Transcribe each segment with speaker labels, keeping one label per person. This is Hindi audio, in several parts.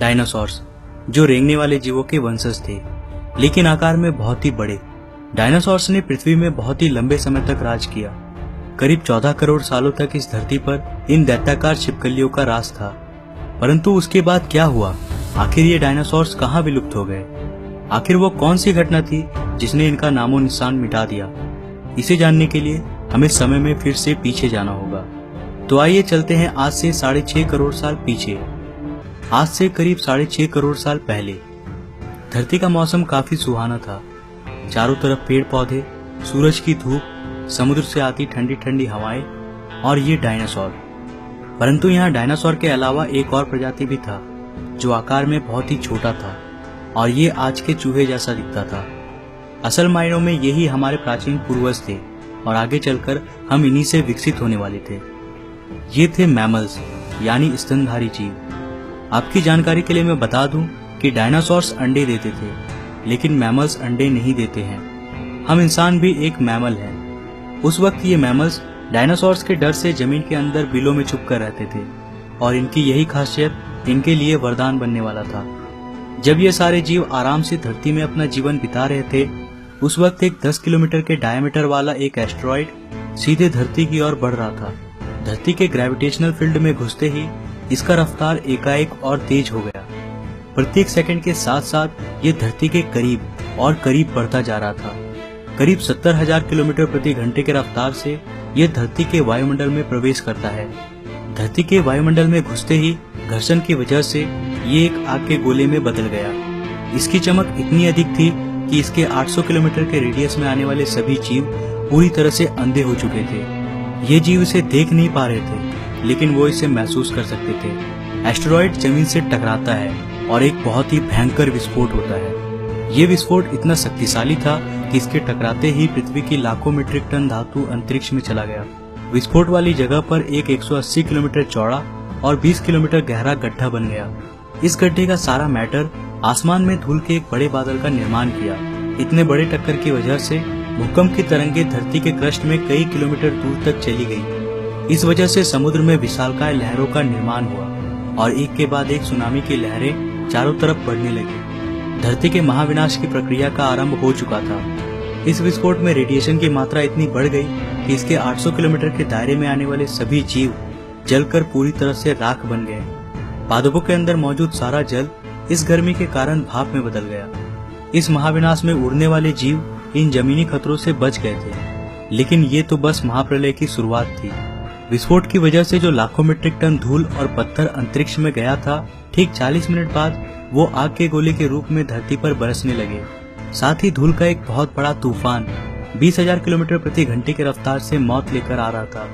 Speaker 1: डायनासोर्स, जो रेंगने वाले जीवों के वंशज थे, लेकिन आकार में बहुत ही बड़े। डायनासोर्स ने पृथ्वी में बहुत ही लंबे समय तक राज किया। करीब 14 करोड़ सालों तक इस धरती पर इन दैत्याकार छिपकलियों का राज था। परंतु उसके बाद क्या हुआ? आखिर ये डायनासोर्स कहाँ विलुप्त हो गए? आखिर वो कौन सी घटना थी जिसने इनका नामो निशान मिटा दिया? इसे जानने के लिए हमें समय में फिर से पीछे जाना होगा। तो आइए चलते हैं आज से 6.5 करोड़ साल पीछे। आज से करीब 6.5 करोड़ साल पहले धरती का मौसम काफी सुहाना था। चारों तरफ पेड़ पौधे, सूरज की धूप, समुद्र से आती ठंडी ठंडी हवाएं और ये डायनासोर। परंतु यहाँ डायनासोर के अलावा एक और प्रजाति भी था जो आकार में बहुत ही छोटा था और ये आज के चूहे जैसा दिखता था। असल मायनों में यही हमारे प्राचीन पूर्वज थे और आगे चलकर हम इन्हीं से विकसित होने वाले थे। ये थे मैमल्स, यानी स्तनधारी जीव। आपकी जानकारी के लिए मैं बता दूं कि डायनासोर्स अंडे देते थे, लेकिन मैमल्स अंडे नहीं देते हैं। हम इंसान भी एक मैमल हैं। उस वक्त ये मैमल्स डायनासोर्स के डर से जमीन के अंदर बिलों में छुप कर रहते थे और इनकी यही खासियत इनके लिए वरदान बनने वाला था। जब ये सारे जीव आराम से धरती में अपना जीवन बिता रहे थे, उस वक्त एक 10 किलोमीटर के डायमीटर वाला एक एस्टेरॉइड सीधे धरती की ओर बढ़ रहा था। धरती के ग्रेविटेशनल फील्ड में घुसते ही इसका रफ्तार एकाएक और तेज हो गया। प्रत्येक सेकंड के साथ साथ ये धरती के करीब और करीब बढ़ता जा रहा था। करीब 70,000 किलोमीटर प्रति घंटे के रफ्तार से यह धरती के वायुमंडल में प्रवेश करता है। धरती के वायुमंडल में घुसते ही घर्षण की वजह से ये एक आग के गोले में बदल गया। इसकी चमक इतनी अधिक थी कि इसके 800 किलोमीटर के रेडियस में आने वाले सभी जीव पूरी तरह से अंधे हो चुके थे। ये जीव इसे देख नहीं पा रहे थे, लेकिन वो इसे महसूस कर सकते थे। एस्टेरॉइड जमीन से टकराता है और एक बहुत ही भयंकर विस्फोट होता है। ये विस्फोट इतना शक्तिशाली था कि इसके टकराते ही पृथ्वी की लाखों मीट्रिक टन धातु अंतरिक्ष में चला गया। विस्फोट वाली जगह पर एक 180 किलोमीटर चौड़ा और 20 किलोमीटर गहरा गड्ढा बन गया। इस गड्ढे का सारा मैटर आसमान में धूल के एक बड़े बादल का निर्माण किया। इतने बड़े टक्कर की वजह से भूकंप की तरंगे धरती के क्रस्ट में कई किलोमीटर दूर तक चली गई। इस वजह से समुद्र में विशालकाय लहरों का निर्माण हुआ और एक के बाद एक सुनामी की लहरें चारों तरफ बढ़ने लगी। धरती के महाविनाश की प्रक्रिया का आरंभ हो चुका था। इस विस्फोट में रेडिएशन की मात्रा इतनी बढ़ गई कि इसके 800 किलोमीटर के दायरे में आने वाले सभी जीव जलकर पूरी तरह से राख बन गए। पादपों के अंदर मौजूद सारा जल इस गर्मी के कारण भाप में बदल गया। इस महाविनाश में उड़ने वाले जीव इन जमीनी खतरों से बच गए थे, लेकिन ये तो बस महाप्रलय की शुरुआत थी। विस्फोट की वजह से जो लाखों मीट्रिक टन धूल और पत्थर अंतरिक्ष में गया था, ठीक 40 मिनट बाद वो आग के गोले के रूप में धरती पर बरसने लगे। साथ ही धूल का एक बहुत बड़ा तूफान 20,000 किलोमीटर प्रति घंटे की रफ्तार से मौत लेकर आ रहा था।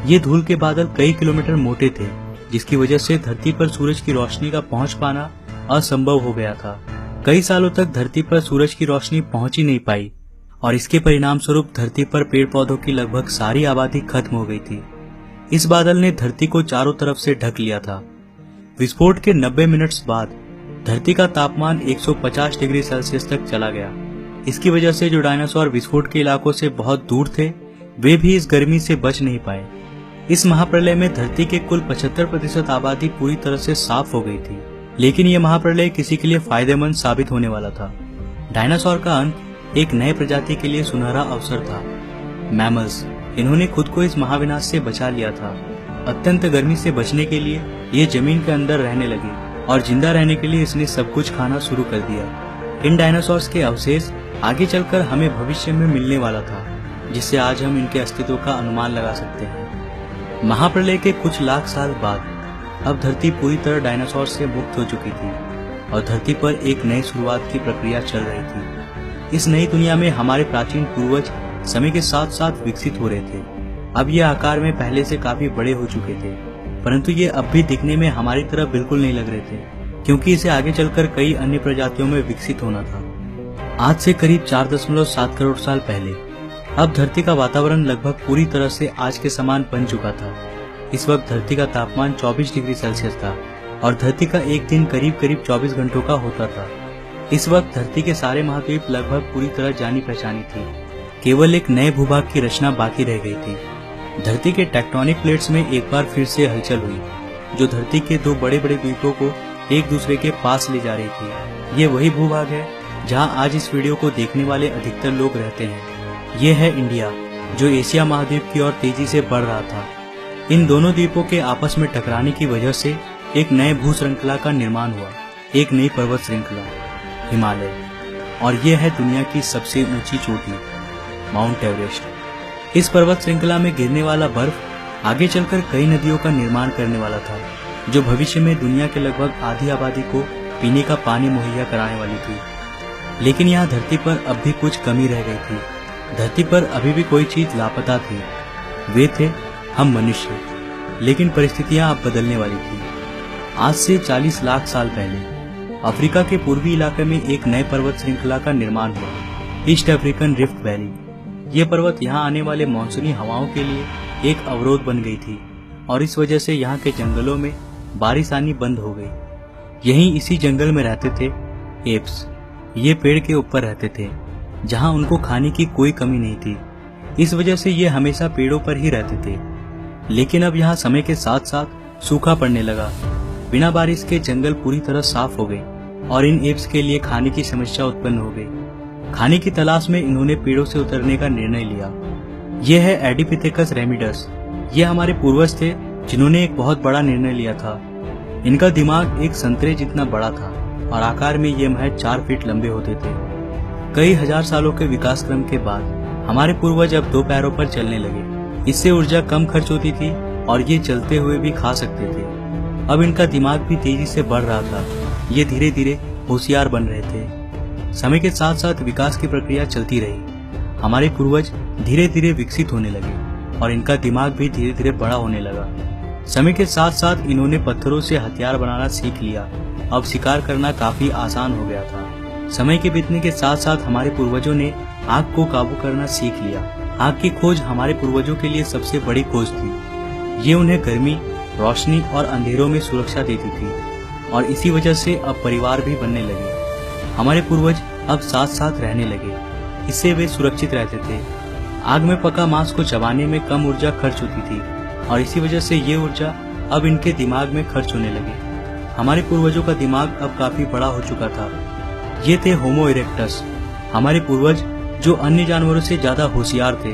Speaker 1: ये धूल के बादल कई किलोमीटर मोटे थे, जिसकी वजह से धरती पर सूरज की रोशनी का पहुंच पाना असंभव हो गया था। कई सालों तक धरती पर सूरज की रोशनी पहुंच ही नहीं पाई और इसके परिणाम स्वरूप धरती पर पेड़ पौधों की लगभग सारी आबादी खत्म हो गई थी। इस बादल ने धरती को चारों तरफ से ढक लिया था। विस्फोट के 90 मिनट्स बाद धरती का तापमान 150 डिग्री सेल्सियस तक चला गया। इसकी वजह से जो डायनासोर विस्फोट के इलाकों से बहुत दूर थे, वे भी इस गर्मी से बच नहीं पाए। इस महाप्रलय में धरती के कुल 75% आबादी पूरी तरह से साफ हो गई थी, लेकिन यह महाप्रलय किसी के लिए फायदेमंद साबित होने वाला था। डायनासोर का अंत एक नए प्रजाति के लिए सुनहरा अवसर था। मैमल्स, इन्होंने खुद को इस महाविनाश से बचा लिया था। अत्यंत गर्मी से बचने के लिए ये जमीन के अंदर रहने लगी और जिंदा रहने के लिए इसने सब कुछ खाना शुरू कर दिया। इन डायनासोर्स के अवशेष आगे चलकर हमें भविष्य में मिलने वाला था, जिससे आज हम इनके अस्तित्व का अनुमान लगा सकते हैं। महाप्रलय के कुछ लाख साल बाद अब धरती पूरी तरह डायनासोर से मुक्त हो चुकी थी और धरती पर एक नई शुरुआत की प्रक्रिया चल रही थी। इस नई दुनिया में हमारे प्राचीन पूर्वज समय के साथ साथ विकसित हो रहे थे। अब ये आकार में पहले से काफी बड़े हो चुके थे, परंतु ये अब भी दिखने में हमारी तरह बिल्कुल नहीं लग रहे थे, क्योंकि इसे आगे चलकर कई अन्य प्रजातियों में विकसित होना था। आज से करीब 4.7 करोड़ साल पहले अब धरती का वातावरण लगभग पूरी तरह से आज के समान बन चुका था। इस वक्त धरती का तापमान 24 डिग्री सेल्सियस था और धरती का एक दिन करीब 24 घंटों का होता था। इस वक्त धरती के सारे महाद्वीप लगभग पूरी तरह जानी पहचानी थी। केवल एक नए भूभाग की रचना बाकी रह गई थी। धरती के टेक्टोनिक प्लेट्स में एक बार फिर से हलचल हुई, जो धरती के दो बड़े बड़े द्वीपों को एक दूसरे के पास ले जा रही थी। ये वही भूभाग है जहां आज इस वीडियो को देखने वाले अधिकतर लोग रहते हैं। ये है इंडिया, जो एशिया महाद्वीप की ओर तेजी से बढ़ रहा था। इन दोनों द्वीपों के आपस में टकराने की वजह से एक नए भू श्रृंखला का निर्माण हुआ, एक नई पर्वत श्रृंखला, हिमालय। और ये है दुनिया की सबसे ऊंची चोटी, माउंट एवरेस्ट। इस पर्वत श्रृंखला में गिरने वाला बर्फ आगे चलकर कई नदियों का निर्माण करने वाला था, जो भविष्य में दुनिया के लगभग आधी आबादी को पीने का पानी मुहैया कराने वाली थी। लेकिन यहाँ धरती पर अब भी कुछ कमी रह गई थी। धरती पर अभी भी कोई चीज लापता थी। वे थे हम मनुष्य। लेकिन परिस्थितियां अब बदलने वाली थी। आज से 40 लाख साल पहले अफ्रीका के पूर्वी इलाके में एक नए पर्वत श्रृंखला का निर्माण हुआ, ईस्ट अफ्रीकन रिफ्ट वैली। ये पर्वत यहाँ आने वाले मानसूनी हवाओं के लिए एक अवरोध बन गई थी और इस वजह से यहाँ के जंगलों में बारिश आनी बंद हो गई। यहीं इसी जंगल में रहते थे एप्स। ये पेड़ के ऊपर रहते थे जहाँ उनको खाने की कोई कमी नहीं थी। इस वजह से ये हमेशा पेड़ों पर ही रहते थे। लेकिन अब यहाँ समय के साथ साथ सूखा पड़ने लगा। बिना बारिश के जंगल पूरी तरह साफ हो गए और इन एप्स के लिए खाने की समस्या उत्पन्न हो गई। खाने की तलाश में इन्होंने पेड़ों से उतरने का निर्णय लिया। यह है एडिपिथेकस रेमिडस। ये हमारे पूर्वज थे जिन्होंने एक बहुत बड़ा निर्णय लिया था। इनका दिमाग एक संतरे जितना बड़ा था और आकार में ये महज 4 फीट लंबे होते थे। कई हजार सालों के विकास क्रम के बाद हमारे पूर्वज अब 2 पैरों पर चलने लगे। इससे ऊर्जा कम खर्च होती थी और ये चलते हुए भी खा सकते थे। अब इनका दिमाग भी तेजी से बढ़ रहा था। ये धीरे धीरे होशियार बन रहे थे। समय के साथ साथ विकास की प्रक्रिया चलती रही। हमारे पूर्वज धीरे धीरे विकसित होने लगे और इनका दिमाग भी धीरे धीरे बड़ा होने लगा। समय के साथ साथ इन्होंने पत्थरों से हथियार बनाना सीख लिया। अब शिकार करना काफी आसान हो गया था। समय के बीतने के साथ साथ हमारे पूर्वजों ने आग को काबू करना सीख लिया। आग की खोज हमारे पूर्वजों के लिए सबसे बड़ी खोज थी। ये उन्हें गर्मी, रोशनी और अंधेरों में सुरक्षा देती थी और इसी वजह से अब परिवार भी बनने लगे। हमारे पूर्वज अब साथ साथ रहने लगे। इससे वे सुरक्षित रहते थे। आग में पका मांस को चबाने में कम ऊर्जा खर्च होती थी और इसी वजह से ये ऊर्जा अब इनके दिमाग में खर्च होने लगी। हमारे पूर्वजों का दिमाग अब काफी बड़ा हो चुका था। ये थे होमो इरेक्टस, हमारे पूर्वज जो अन्य जानवरों से ज्यादा होशियार थे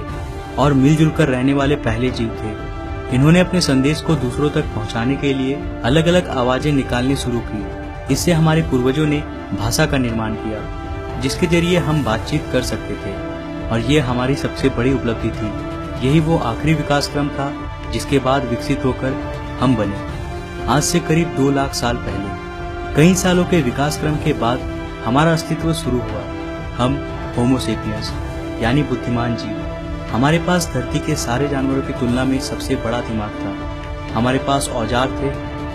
Speaker 1: और मिलजुल कर रहने वाले पहले जीव थे। इन्होंने अपने संदेश को दूसरों तक पहुंचाने के लिए अलग अलग आवाजें निकालनी शुरू की। इससे हमारे पूर्वजों ने भाषा का निर्माण किया, जिसके जरिए हम बातचीत कर सकते थे और ये हमारी सबसे बड़ी उपलब्धि थी। यही वो आखिरी विकास क्रम था जिसके बाद विकसित होकर हम बने। आज से करीब 2 लाख साल पहले कई सालों के विकास क्रम के बाद हमारा अस्तित्व शुरू हुआ। हम होमो सेपियंस यानी बुद्धिमान जीव। हमारे पास धरती के सारे जानवरों की तुलना में सबसे बड़ा दिमाग था। हमारे पास औजार थे,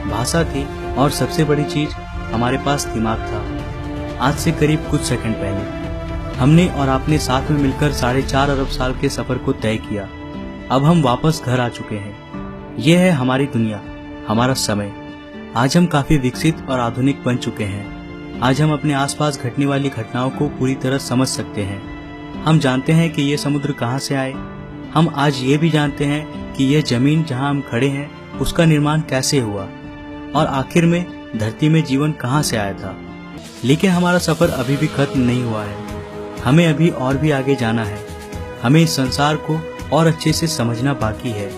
Speaker 1: भाषा थी और सबसे बड़ी चीज हमारे पास दिमाग था। आज से करीब कुछ सेकंड पहले हमने और आपने साथ में मिलकर 4.5 अरब साल के सफर को तय किया। अब हम वापस घर आ चुके हैं। यह है हमारी दुनिया, हमारा समय। आज हम काफी विकसित और आधुनिक बन चुके हैं। आज हम अपने आसपास घटने वाली घटनाओं को पूरी तरह समझ सकते हैं। हम जानते हैं कि ये समुद्र कहाँ से आए। हम आज ये भी जानते हैं कि यह जमीन जहाँ हम खड़े हैं उसका निर्माण कैसे हुआ और आखिर में धरती में जीवन कहाँ से आया था। लेकिन हमारा सफर अभी भी खत्म नहीं हुआ है। हमें अभी और भी आगे जाना है। हमें इस संसार को और अच्छे से समझना बाकी है।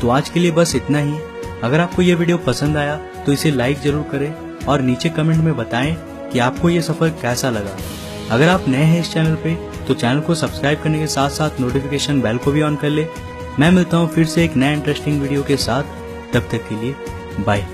Speaker 1: तो आज के लिए बस इतना ही। अगर आपको ये वीडियो पसंद आया तो इसे लाइक जरूर करें और नीचे कमेंट में बताएं कि आपको ये सफर कैसा लगा। अगर आप नए हैं इस चैनल पे तो चैनल को सब्सक्राइब करने के साथ साथ नोटिफिकेशन बेल को भी ऑन कर ले। मैं मिलता हूँ फिर से एक नया इंटरेस्टिंग वीडियो के साथ। तब तक के लिए बाय।